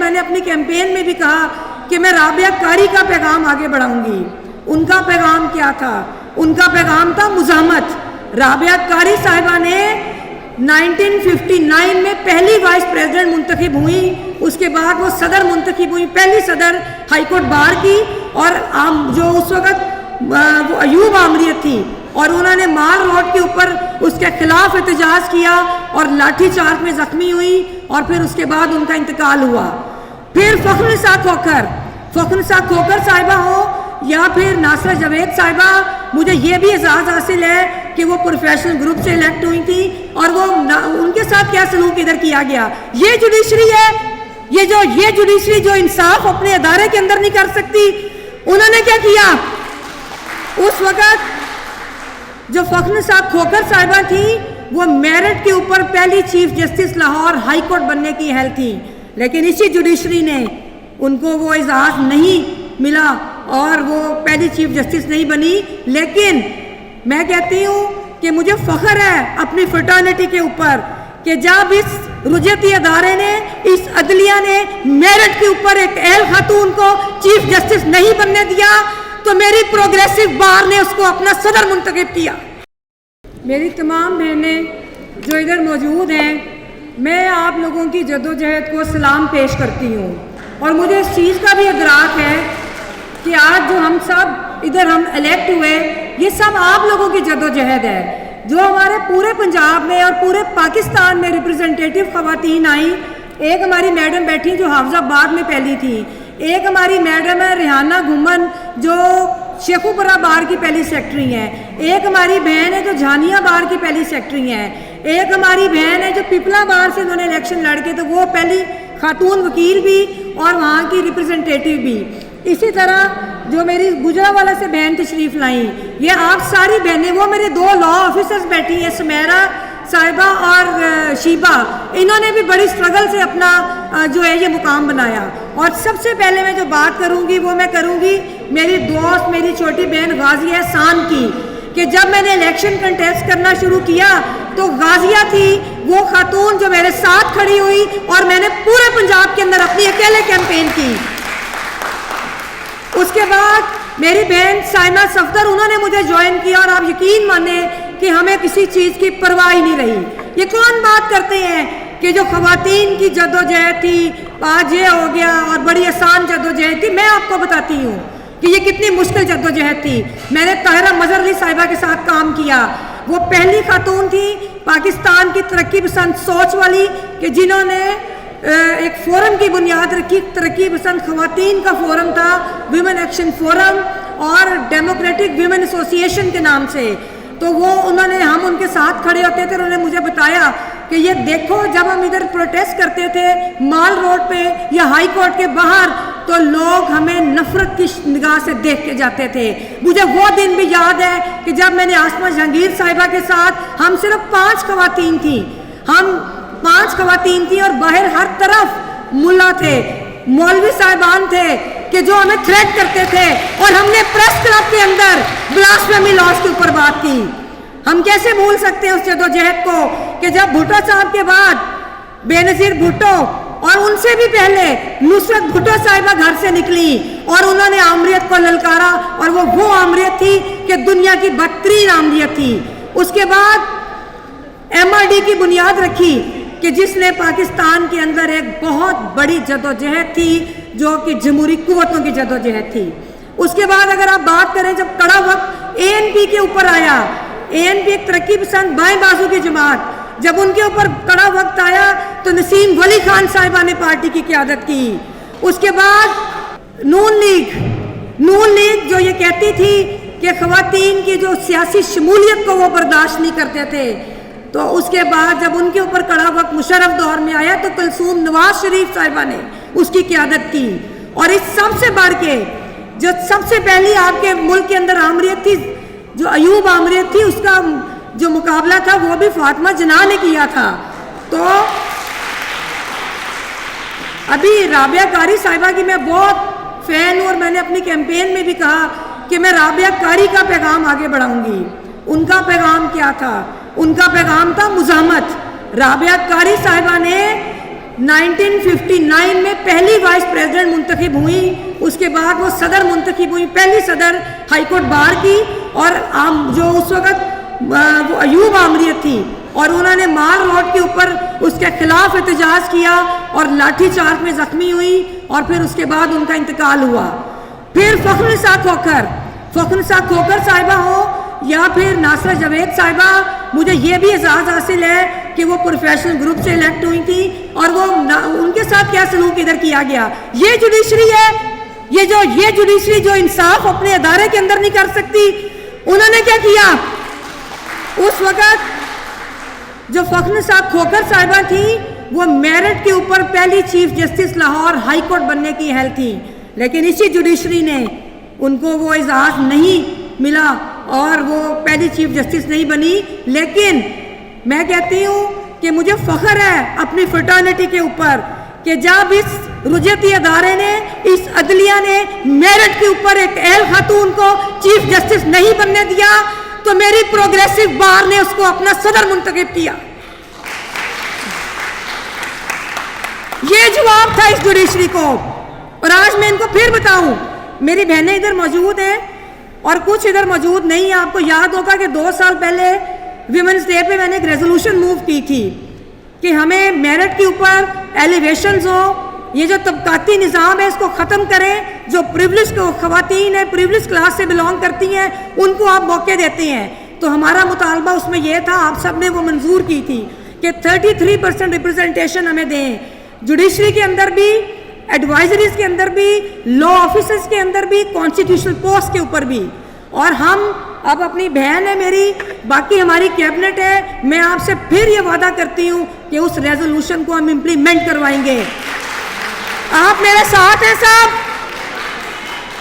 میں نے اپنی کیمپین میں بھی کہا کہ میں رابعہ قاری کا پیغام آگے بڑھاؤں گی. ان کا پیغام کیا تھا؟ ان کا پیغام تھا مزاحمت. رابعہ قاری صاحبہ نے 1959 میں پہلی وائس پریزیڈنٹ منتخب ہوئی. اس کے بعد وہ صدر منتخب ہوئی, پہلی صدر ہائی کورٹ بار کی. اور جو اس وقت وہ ایوب آمریت تھی, اور انہوں نے مال روڈ کے اوپر اس کے خلاف احتجاج کیا اور لاٹھی چارج میں زخمی ہوئی, اور پھر اس کے بعد ان کا انتقال ہوا. پھر فخرنساء کھوکھر صاحبہ ہو یا پھر ناصرہ جاوید صاحبہ, مجھے یہ بھی اعزاز حاصل ہے کہ وہ پروفیشنل گروپ سے الیکٹ ہوئی تھی, اور وہ ان کے ساتھ کیا سلوک ادھر کیا گیا. یہ جوڈیشری ہے, یہ جوڈیشری جو انصاف اپنے ادارے کے اندر نہیں کر سکتی. انہوں نے کیا کیا؟ اس وقت جو فخرنساء کھوکھر صاحبہ تھی وہ میرٹ کے اوپر پہلی chief justice Lahore high court بننے کی اہل تھی, لیکن اسی جوڈیشری نے ان کو وہ اعزاز نہیں ملا اور وہ پہلی چیف جسٹس نہیں بنی. لیکن میں کہتی ہوں کہ مجھے فخر ہے اپنی فرٹرنیٹی کے اوپر کہ جب اس رجعتی ادارے نے, اس عدلیہ نے میرٹ کے اوپر ایک اہل خاتون کو چیف جسٹس نہیں بننے دیا, تو میری پروگریسو بار نے اس کو اپنا صدر منتخب کیا. میری تمام بہنیں جو ادھر موجود ہیں, میں آپ لوگوں کی جدوجہد کو سلام پیش کرتی ہوں, اور مجھے اس چیز کا بھی ادراک ہے کہ آج جو ہم سب ادھر ہم الیکٹ ہوئے, یہ سب آپ لوگوں کی جدوجہد ہے. جو ہمارے پورے پنجاب میں اور پورے پاکستان میں ریپرزنٹیٹیو خواتین آئیں, ایک ہماری میڈم بیٹھی جو حافظ آباد میں پہلی تھی, ایک ہماری میڈم ہے ریحانہ گھمن جو شیخوپورہ بار کی پہلی سیکٹری ہیں, ایک ہماری بہن ہے جو جھانیہ بار کی پہلی سیکٹری ہیں, ایک ہماری بہن ہے جو پپلا بار سے انہوں نے الیکشن لڑ کے تو وہ پہلی خاتون وکیل بھی اور وہاں کی ریپرزنٹیٹیو بھی. اسی طرح جو میری گجرانوالہ سے بہن تشریف لائیں, یہ آپ ساری بہنیں, وہ میرے 2 لا آفیسرز بیٹھی ہیں, سمیرہ صاحبہ اور شیبہ, انہوں نے بھی بڑی سٹرگل سے اپنا جو ہے یہ مقام بنایا. اور سب سے پہلے میں جو بات کروں گی وہ میں کروں گی میری دوست, میری چھوٹی بہن غازیہ احسان کی, کہ جب میں نے الیکشن کنٹیسٹ کرنا شروع کیا تو غازیہ تھی وہ خاتون جو میرے ساتھ کھڑی ہوئی, اور میں نے پورے پنجاب کے اندر اپنی اکیلے کیمپین کی. اس کے بعد میری بہن سائمہ صفدر, انہوں نے مجھے جوائن کیا, اور آپ یقین مانیں کہ ہمیں کسی چیز کی پرواہ ہی نہیں رہی. یہ کون بات کرتے ہیں کہ جو خواتین کی جدوجہد تھی آج یہ ہو گیا اور بڑی آسان جدوجہد تھی. میں آپ کو بتاتی ہوں کہ یہ کتنی مشکل جدوجہد تھی. میں نے طاہرہ مظہر علی صاحبہ کے ساتھ کام کیا, وہ پہلی خاتون تھی پاکستان کی ترقی پسند سوچ والی کہ جنہوں نے ایک فورم کی بنیاد رکھی, ترقی پسند خواتین کا فورم تھا, ویمن ایکشن فورم اور ڈیموکریٹک ویمن ایسوسیشن کے نام سے. تو وہ انہوں نے, ہم ان کے ساتھ کھڑے ہوتے تھے, انہوں نے مجھے بتایا کہ یہ دیکھو جب ہم ادھر پروٹیسٹ کرتے تھے مال روڈ پہ یا ہائی کورٹ کے باہر تو لوگ ہمیں نفرت کی نگاہ سے دیکھ کے جاتے تھے. مجھے وہ دن بھی یاد ہے کہ جب میں نے آسمہ جہانگیر صاحبہ کے ساتھ, ہم صرف 5 خواتین تھیں, ہم 5 خواتین تھیں, اور باہر ہر طرف ملا تھے, مولوی صاحبان تھے کہ جو ہمیں تھریٹ کرتے تھے, اور ہم نے پریس کلب کے اندر بلاسفیمی لاز کے اوپر بات کی. ہم کیسے بھول سکتے ہیں اس جدوجہد کو کہ جب بھٹو صاحب کے بعد بے نظیر بھٹو اور ان سے بھی پہلے نصرت بھٹو صاحبہ گھر سے نکلی اور انہوں نے آمریت کو للکارا, اور وہ آمریت تھی کہ دنیا کی بدترین آمریت تھی. اس کے بعد MRD کی بنیاد رکھی کہ جس نے پاکستان کے اندر ایک بہت بڑی جدوجہد تھی جو کہ جمہوری قوتوں کی جدوجہد تھی. اس کے بعد اگر آپ بات کریں جب کڑا وقت ANP کے اوپر آیا, ANP ایک ترقی پسند بائیں بازو کی جماعت, جب ان کے اوپر کڑا وقت آیا تو نسیم ولی خان صاحبہ نے پارٹی کی قیادت کی. اس کے بعد نون لیگ جو یہ کہتی تھی کہ خواتین کی جو سیاسی شمولیت کو وہ برداشت نہیں کرتے تھے, تو اس کے بعد جب ان کے اوپر کڑا وقت مشرف دور میں آیا تو کلثوم نواز شریف صاحبہ نے اس کی قیادت کی. اور اس سب سے بڑھ کے جو سب سے پہلی آپ کے ملک کے اندر آمریت تھی, جو ایوب آمریت تھی, اس کا جو مقابلہ تھا وہ بھی فاطمہ جناح نے کیا تھا. تو ابھی رابعہ قاری صاحبہ کی میں بہت فین ہوں, اور میں نے اپنی کیمپین میں بھی کہا کہ میں رابعہ قاری کا پیغام آگے بڑھاؤں گی. ان کا پیغام کیا تھا؟ ان کا پیغام تھا مزاحمت. رابعہ قاری صاحبہ نے 1959 में पहली वाइस प्रेसिडेंट मुंतखब हुई, उसके बाद वो सदर मुंतखब हुई, पहली सदर हाई कोर्ट बार की, और जो उस वक़्त वो अयूब आमरीत थी, और उन्होंने माल रोड के ऊपर उसके खिलाफ एहतजाज किया और लाठी चार्ज में ज़ख्मी हुई, और फिर उसके बाद उनका इंतकाल हुआ। फिर फ़ख्रुन्निसा खोखर साहिबा हो या फिर नासरा जावेद साहिबा, मुझे ये भी एजाज़ हासिल है कि वो प्रोफेशनल ग्रुप से इलेक्ट हुई थी, और वो उनके साथ क्या सलूक इधर किया गया। ये जुडिशरी है, ये जुडिशरी जो इंसाफ अपने अदारे के अंदर नहीं कर सकती, उन्होंने क्या किया? उस वक़्त जो फ़ख्रुन्निसा खोखर साहिबा थी, वो मेरिट के ऊपर पहली chief justice Lahore high court बनने की अहल थी, लेकिन इसी जुडिशरी ने उनको वो एजाज़ नहीं मिला और वो पहली चीफ जस्टिस नहीं बनी। लेकिन मैं कहती हूँ कि मुझे फ़ख्र है अपनी फ्रेटर्निटी के ऊपर कि जब इस रुजती अदारे ने, इस अदलिया ने मेरिट के ऊपर एक अहल खातून को चीफ जस्टिस नहीं बनने दिया, तो मेरी प्रोग्रेसिव बार ने उसको अपना सदर मुंतखब किया। ये जवाब था इस जुडिशरी को। और आज मैं इनको फिर बताऊं, मेरी बहनें इधर मौजूद हैं और कुछ इधर मौजूद नहीं है। आपको याद होगा कि 2 साल पहले विमेंस डे पे मैंने एक रेजोल्यूशन मूव की थी कि हमें मेरिट के ऊपर एलिवेशंस हो, ये जो तबकाती निज़ाम है इसको ख़त्म करें। जो प्रिविलेज ख़वातीन है, प्रिविलेज क्लास से बिलोंग करती हैं, उनको आप मौके देते हैं। तो हमारा मुतालबा उसमें यह था, आप सब ने वो मंजूर की थी कि 33% रिप्रेजेंटेशन हमें दें, जुडिशरी के अंदर भी, एडवाइजरीज के अंदर भी, लॉ ऑफिसर्स के अंदर भी, कॉन्स्टिट्यूशनल पोस्ट के ऊपर भी। और हम अब अपनी बहन है मेरी, बाकी हमारी कैबिनेट है, मैं आपसे फिर ये वादा करती हूँ कि उस रेजोल्यूशन को हम इम्प्लीमेंट करवाएंगे। आप मेरे साथ हैं साहब,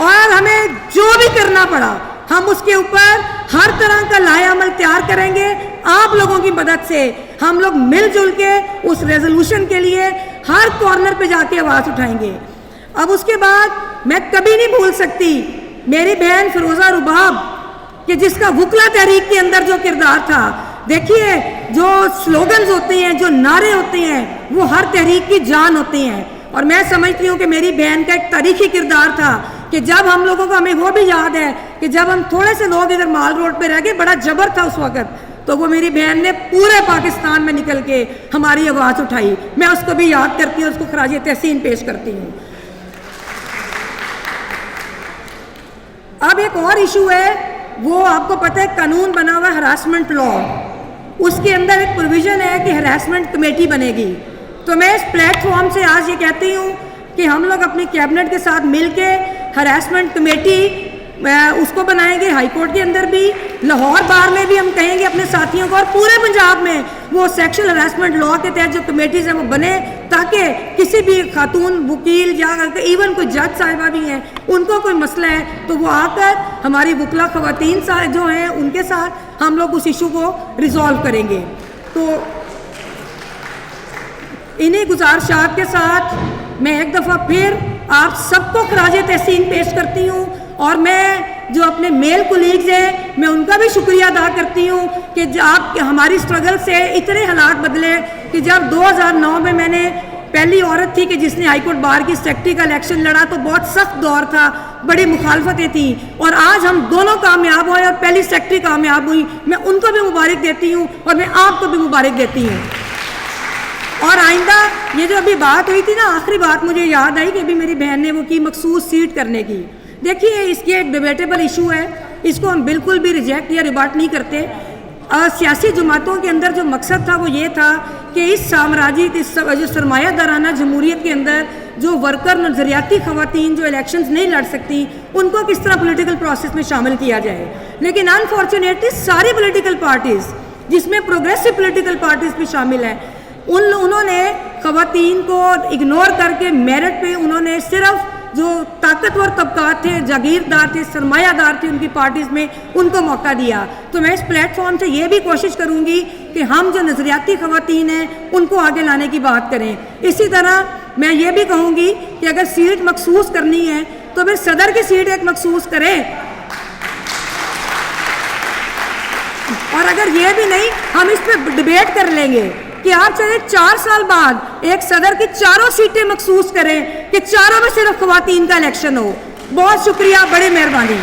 और हमें जो भी करना पड़ा हम उसके ऊपर हर तरह का लाया अमल तैयार करेंगे। आप लोगों की मदद से हम लोग मिलजुल के उस रेजोल्यूशन के लिए हर कॉर्नर पे जाके आवाज़ उठाएंगे। अब उसके बाद मैं कभी नहीं भूल सकती मेरी बहन फिरोज़ा रुबाब कि जिसका वुकला तहरीक के अंदर जो किरदार था। देखिए, जो स्लोगन्स होते हैं, जो नारे होते हैं, वो हर तहरीक की जान होते हैं। और मैं समझती हूँ कि मेरी बहन का एक तारीखी किरदार था कि जब हम लोगों को, हमें वो भी याद है कि जब हम थोड़े से लोग इधर माल रोड पे रह गए, बड़ा जबर था उस वक़्त, तो वो मेरी बहन ने पूरे पाकिस्तान में निकल के हमारी आवाज़ उठाई। मैं उसको भी याद करती हूँ, उसको खराज तहसीन पेश करती हूँ। अब एक और इशू है, वो आपको पता है कानून बना हुआ हरासमेंट लॉ, उसके अंदर एक प्रोविज़न है कि हरासमेंट कमेटी बनेगी। तो मैं इस प्लेटफॉर्म से आज ये कहती हूँ कि हम लोग अपनी कैबिनेट के साथ मिलके हरासमेंट कमेटी उसको बनाएंगे। हाई कोर्ट के अंदर भी, लाहौर बार में भी हम कहेंगे अपने साथियों को, और पूरे पंजाब में वो सेक्शुअल हरासमेंट लॉ के तहत जो कमेटीज हैं वो बने, ताकि किसी भी खातून वकील या इवन कोई जज साहिबा भी हैं, उनको कोई मसला है तो वो आकर हमारी वकला ख़वातीन जो हैं उनके साथ हम लोग उस इशू को रिजॉल्व करेंगे। तो इन्हीं गुजारिशात के साथ मैं एक दफ़ा फिर आप सबको खराज तहसीन पेश करती हूँ, और मैं जो अपने मेल कोलीग्स हैं मैं उनका भी शुक्रिया अदा करती हूँ कि आप हमारी स्ट्रगल से इतने हालात बदले कि जब 2009 में मैंने पहली औरत थी कि जिसने हाईकोर्ट बार की सेक्रेटरी का इलेक्शन लड़ा, तो बहुत सख्त दौर था, बड़ी मुखालफतें थी, और आज हम दोनों कामयाब हुए और पहली सेक्रेटरी कामयाब हुई। मैं उनको भी मुबारक देती हूँ और मैं आपको भी मुबारक देती हूँ। और आइंदा ये जो अभी बात हुई थी ना, आखिरी बात मुझे याद आई कि अभी मेरी बहन ने वो की मखसूस सीट करने की। देखिए, इसकी एक डिबेटेबल इशू है, इसको हम बिल्कुल भी रिजेक्ट या रिबाट नहीं करते। सियासी जमातों के अंदर जो मकसद था वो ये था कि इस साम्राज्यिक, इस जो सरमायादाराना जमहूरियत के अंदर जो वर्कर नजरियाती ख़वातीन जो इलेक्शंस नहीं लड़ सकती, उनको किस तरह पॉलिटिकल प्रोसेस में शामिल किया जाए। लेकिन अनफॉर्चुनेटली सारी पॉलिटिकल पार्टीज़, जिसमें प्रोग्रेसिव पॉलिटिकल पार्टीज़ भी शामिल हैं, उन्होंने ख़वातीन को इग्नोर करके मेरिट पे उन्होंने सिर्फ जो ताकतवर तबकात थे, जागीरदार थे, सरमायादार थे उनकी पार्टीज़ में, उनको मौका दिया। तो मैं इस प्लेटफॉर्म से ये भी कोशिश करूँगी कि हम जो नज़रियाती ख़वातीन हैं उनको आगे लाने की बात करें। इसी तरह मैं ये भी कहूँगी कि अगर सीट मखसूस करनी है तो फिर सदर की सीट एक मखसूस करें, और अगर ये भी नहीं, हम इस पर डिबेट कर लेंगे کہ آپ چاہے 4 سال بعد ایک صدر کی 4 سیٹیں مخصوص کریں کہ 4 میں صرف خواتین کا الیکشن ہو. بہت شکریہ, بڑے مہربانی.